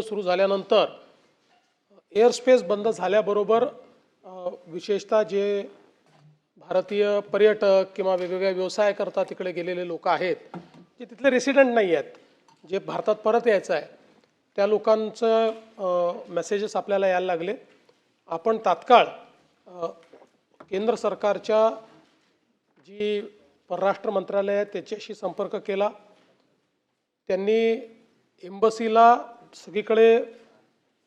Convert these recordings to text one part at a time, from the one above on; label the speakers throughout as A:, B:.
A: सुरू झाल्यानंतर एअरस्पेस बंद झाल्याबरोबर विशेषतः जे भारतीय पर्यटक किंवा वेगवेगळ्या व्यवसाय करता तिकडे गेलेले लोक आहेत, जे तिथले रेसिडेंट नाही आहेत, जे भारतात परत यायचं आहे, त्या लोकांचं मेसेजेस आपल्याला यायला लागले. आपण तात्काळ केंद्र सरकारच्या जी परराष्ट्र मंत्रालय आहे त्याच्याशी संपर्क केला. त्यांनी एम्बसीला सगळीकडे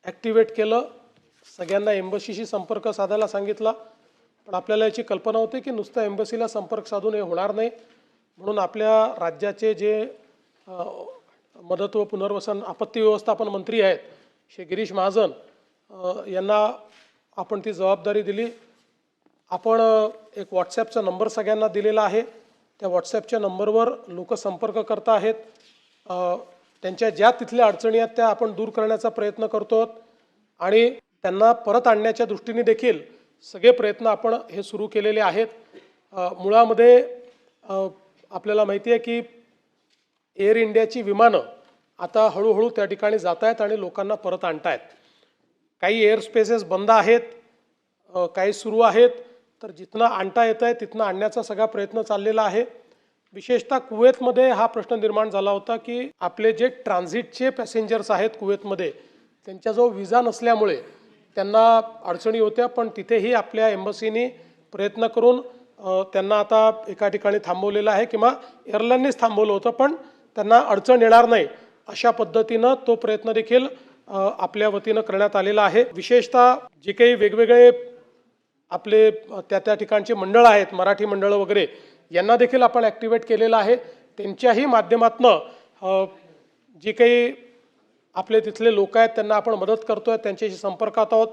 A: ॲक्टिवेट केलं, सगळ्यांना एम्बसीशी संपर्क साधायला सांगितला. पण आपल्याला याची कल्पना होती की नुसतं एम्बसीला संपर्क साधून हे होणार नाही, म्हणून आपल्या राज्याचे जे मदत व पुनर्वसन आपत्ती व्यवस्थापन मंत्री आहेत श्री गिरीश महाजन यांना आपण ती जबाबदारी दिली. आपण एक व्हॉट्सॲपचा नंबर सगळ्यांना दिलेला आहे. त्या व्हॉट्सॲपच्या नंबरवर लोक संपर्क करत आहेत. त्यांच्या ज्या तिथल्या अडचणी आहेत त्या आपण दूर करण्याचा प्रयत्न करतो आणि त्यांना परत आणण्याच्या दृष्टीने देखील सगळे प्रयत्न आपण हे सुरू केलेले आहेत. मुळामध्ये आपल्याला माहिती आहे की एअर इंडियाची विमानं आता हळूहळू त्या ठिकाणी जात आहेत आणि लोकांना परत आणत आहेत. काही एअर स्पेसेस बंद आहेत, काही सुरू आहेत, तर जिथनं आणता येतं आहे तिथनं आणण्याचा सगळा प्रयत्न चाललेला आहे. विशेषतः कुवेतमध्ये हा प्रश्न निर्माण झाला होता की आपले जे ट्रान्झिटचे पॅसेंजर्स आहेत कुवेतमध्ये, त्यांच्याजवळ विजा नसल्यामुळे त्यांना अडचणी होत्या. पण तिथेही आपल्या एम्बसीनी प्रयत्न करून त्यांना आता एका ठिकाणी थांबवलेलं आहे किंवा एअरलाईननीच थांबवलं होतं, पण त्यांना अडचण येणार नाही अशा पद्धतीनं तो प्रयत्न देखील आपल्या वतीनं करण्यात आलेला आहे. विशेषतः जे काही वेगवेगळे आपले त्या ठिकाणचे मंडळ आहेत, मराठी मंडळं वगैरे, यांना देखील आपण ॲक्टिवेट केलेलं आहे. त्यांच्याही माध्यमातनं जे काही आपले तिथले लोक आहेत त्यांना आपण मदत करतो आहे, त्यांच्याशी संपर्कात आहोत.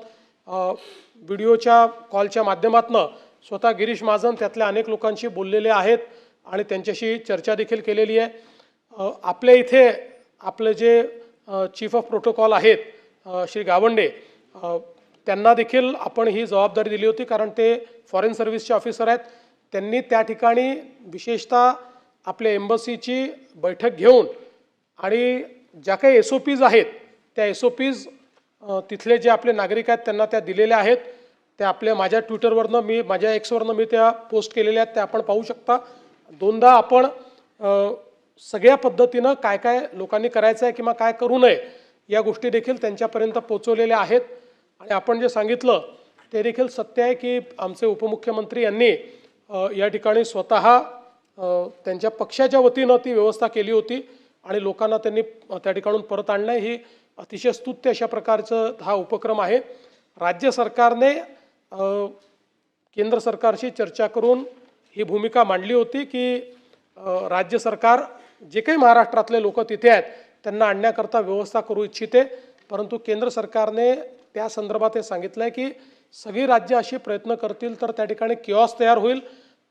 A: व्हिडिओच्या कॉलच्या माध्यमातनं स्वतः गिरीश महाजन त्यातल्या अनेक लोकांशी बोललेले आहेत आणि त्यांच्याशी चर्चा देखील केलेली आहे. आपल्या इथे आपले जे चीफ ऑफ प्रोटोकॉल आहेत श्री गावंडे, त्यांना देखील आपण ही जबाबदारी दिली होती, कारण ते फॉरेन सर्व्हिसचे ऑफिसर आहेत. त्यांनी त्या ठिकाणी विशेषतः आपल्या एम्बसीची बैठक घेऊन आणि ज्या काही SOPs आहेत त्या SOPs तिथले जे आपले नागरिक आहेत त्यांना त्या दिलेल्या आहेत. त्या आपल्या माझ्या ट्विटरवरनं माझ्या Xवरनं मी त्या पोस्ट केलेल्या आहेत, त्या आपण पाहू शकता. दोनदा आपण सगळ्या पद्धतीनं काय काय लोकांनी करायचं आहे किंवा काय करू नये या गोष्टी देखील त्यांच्यापर्यंत पोचवलेल्या आहेत. आणि आपण जे सांगितलं ते देखील सत्य आहे की आमचे उपमुख्यमंत्री यांनी या ठिकाणी स्वतः त्यांच्या पक्षाच्या वतीनं ती व्यवस्था केली होती आणि लोकांना त्यांनी त्या ठिकाणून परत आणणं ही अतिशय स्तुत्य अशा प्रकारचं हा उपक्रम आहे. राज्य सरकारने केंद्र सरकारशी चर्चा करून ही भूमिका मांडली होती की राज्य सरकार जे काही महाराष्ट्रातले लोक तिथे आहेत त्यांना आणण्याकरता व्यवस्था करू इच्छिते, परंतु केंद्र सरकारने त्या संदर्भात हे सांगितलं आहे की सगळी राज्य अशी प्रयत्न करतील तर त्या ठिकाणी किऑस तयार होईल.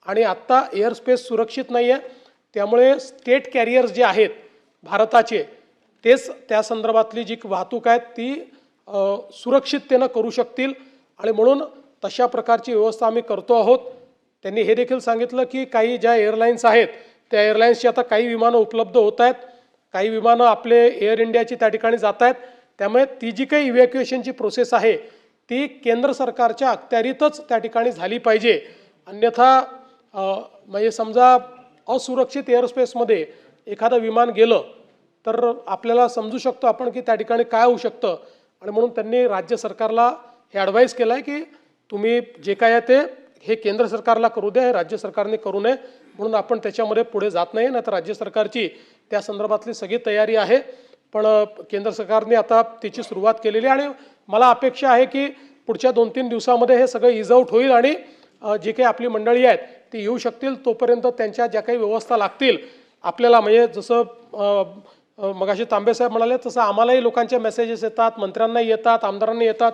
A: आणि आत्ता एअर स्पेस सुरक्षित नाही आहे, त्यामुळे स्टेट कॅरियर्स जे आहेत भारताचे तेच त्या संदर्भातली जी वाहतूक आहे ती सुरक्षिततेनं करू शकतील आणि म्हणून तशा प्रकारची व्यवस्था आम्ही करतो आहोत. त्यांनी हे देखील सांगितलं की काही ज्या एअरलाईन्स आहेत त्या एअरलाईन्सची आता काही विमानं उपलब्ध होत आहेत, काही विमानं आपले एअर इंडियाची त्या ठिकाणी जात आहेत. त्यामुळे ती जी काही इव्हॅक्युएशनची प्रोसेस आहे ती केंद्र सरकारच्या अखत्यारीतच त्या ठिकाणी झाली पाहिजे. अन्यथा म्हणजे समजा असुरक्षित एअरस्पेसमध्ये एखादं विमान गेलं तर आपल्याला समजू शकतो आपण की त्या ठिकाणी काय होऊ शकतं. आणि म्हणून त्यांनी राज्य सरकारला हे ॲडवाईस केलं आहे की तुम्ही जे काय आहे ते हे केंद्र सरकारला करू द्या, हे राज्य सरकारने करू नये. म्हणून आपण त्याच्यामध्ये पुढे जात नाही. तर राज्य सरकारची त्या संदर्भातली सगळी तयारी आहे, पण केंद्र सरकारने आता त्याची सुरुवात केलेली आहे आणि मला अपेक्षा आहे की पुढच्या 2-3 दिवसामध्ये हे सगळं इज आउट होईल आणि जी काही आपली मंडळी आहेत ती येऊ शकतील. तोपर्यंत त्यांच्या ज्या काही व्यवस्था लागतील आपल्याला, म्हणजे जसं मगाशी तांबेसाहेब म्हणाले तसं आम्हालाही लोकांचे मेसेजेस येतात, मंत्र्यांनाही येतात, आमदारांनी येतात,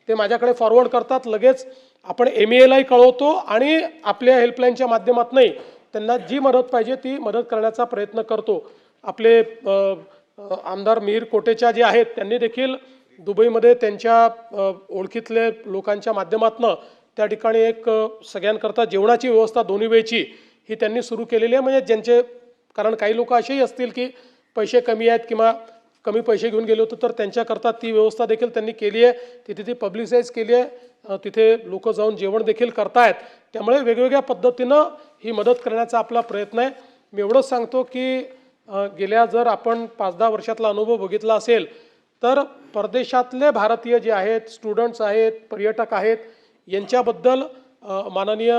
A: ते माझ्याकडे फॉरवर्ड करतात. लगेच आपण MEAलाही कळवतो आणि आपल्या हेल्पलाईनच्या माध्यमातूनही त्यांना जी मदत पाहिजे ती मदत करण्याचा प्रयत्न करतो. आपले आमदार मिहीर कोटेचा जे आहेत त्यांनी देखील दुबईमध्ये त्यांच्या ओळखीतले लोकांच्या माध्यमातून त्या ठिकाणी एक सगळ्यांकरता जेवणाची व्यवस्था 2 वेळची ही त्यांनी सुरू केलेली आहे. म्हणजे ज्यांचे, कारण काही लोक असेही असतील की पैसे कमी आहेत किंवा कमी पैसे घेऊन गेले होते तर त्यांच्याकरता ती व्यवस्था देखील त्यांनी केली आहे, तिथे ती पब्लिसाइज केली आहे, तिथे लोक जाऊन जेवण देखील करतायत. त्यामुळे वेगवेगळ्या पद्धतीनं ही मदत करण्याचा आपला प्रयत्न आहे. मी एवढंच सांगतो की गेल्या जर आपण 5-10 वर्षातला अनुभव बघितला असेल तर परदेशातले भारतीय जे आहेत, स्टुडंट्स आहेत, पर्यटक आहेत, यांच्याबद्दल माननीय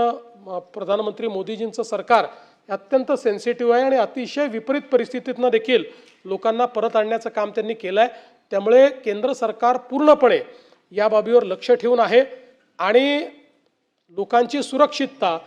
A: प्रधानमंत्री मोदीजींचं सरकार अत्यंत सेन्सिटिव्ह आहे आणि अतिशय विपरीत परिस्थितीतनं देखील लोकांना परत आणण्याचं काम त्यांनी केलं आहे. त्यामुळे केंद्र सरकार पूर्णपणे या बाबीवर लक्ष ठेवून आहे आणि लोकांची सुरक्षितता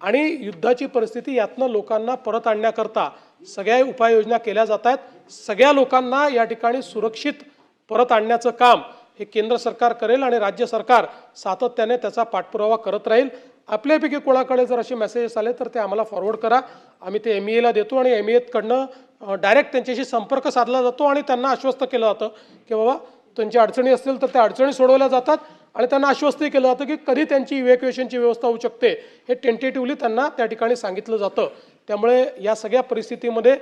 A: आणि युद्धाची परिस्थिती यातनं लोकांना परत आणण्याकरता सगळ्या उपाययोजना केल्या जात आहेत. सगळ्या लोकांना या ठिकाणी सुरक्षित परत आणण्याचं काम हे केंद्र सरकार करेल आणि राज्य सरकार सातत्याने त्याचा पाठपुरावा करत राहील. आपल्यापैकी कोणाकडे जर असे मेसेजेस आले तर ते आम्हाला फॉरवर्ड करा, आम्ही ते MEAला देतो आणि MEAकडनं डायरेक्ट त्यांच्याशी संपर्क साधला जातो आणि त्यांना आश्वस्त केलं जातं की बाबा त्यांच्या अडचणी असतील तर त्या अडचणी सोडवल्या जातात आणि त्यांना आश्वस्तही केलं जातं की कधी त्यांची इव्हॅक्युएशनची व्यवस्था होऊ शकते हे टेंटेटिव्हली त्यांना त्या ठिकाणी सांगितलं जातं. त्यामुळे या सगळ्या परिस्थितीमध्ये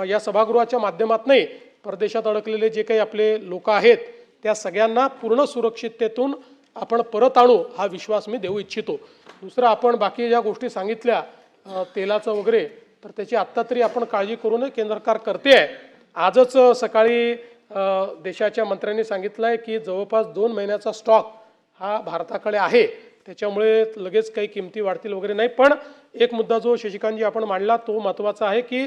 A: या सभागृहाच्या माध्यमातूनही परदेशात अडकलेले जे काही आपले लोक आहेत त्या सगळ्यांना पूर्ण सुरक्षिततेतून आपण परत आणू हा विश्वास मी देऊ इच्छितो. दुसरं, आपण बाकी ज्या गोष्टी सांगितल्या तेलाचं वगैरे, तर त्याची आत्ता तरी आपण काळजी करू नये, केंद्र सरकार करते आहे. आजच सकाळी देशाच्या मंत्र्यांनी सांगितलं आहे की जवळपास 2 महिन्याचा स्टॉक हा भारताकडे आहे, त्याच्यामुळे लगेच काही किमती वाढतील वगैरे नाही. पण एक मुद्दा जो शशिकांतजी आपण मांडला तो महत्त्वाचा आहे की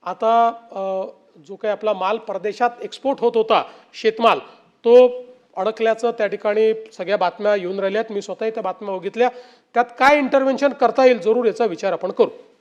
A: आता जो काही आपला माल परदेशात एक्सपोर्ट होत होता, शेतमाल, तो अडकल्याचं त्या ठिकाणी सगळ्या बातम्या येऊन राहिल्या आहेत. मी स्वतःही त्या बातम्या बघितल्या. त्यात काय इंटरव्हेन्शन करता येईल जरूर याचा विचार आपण करू.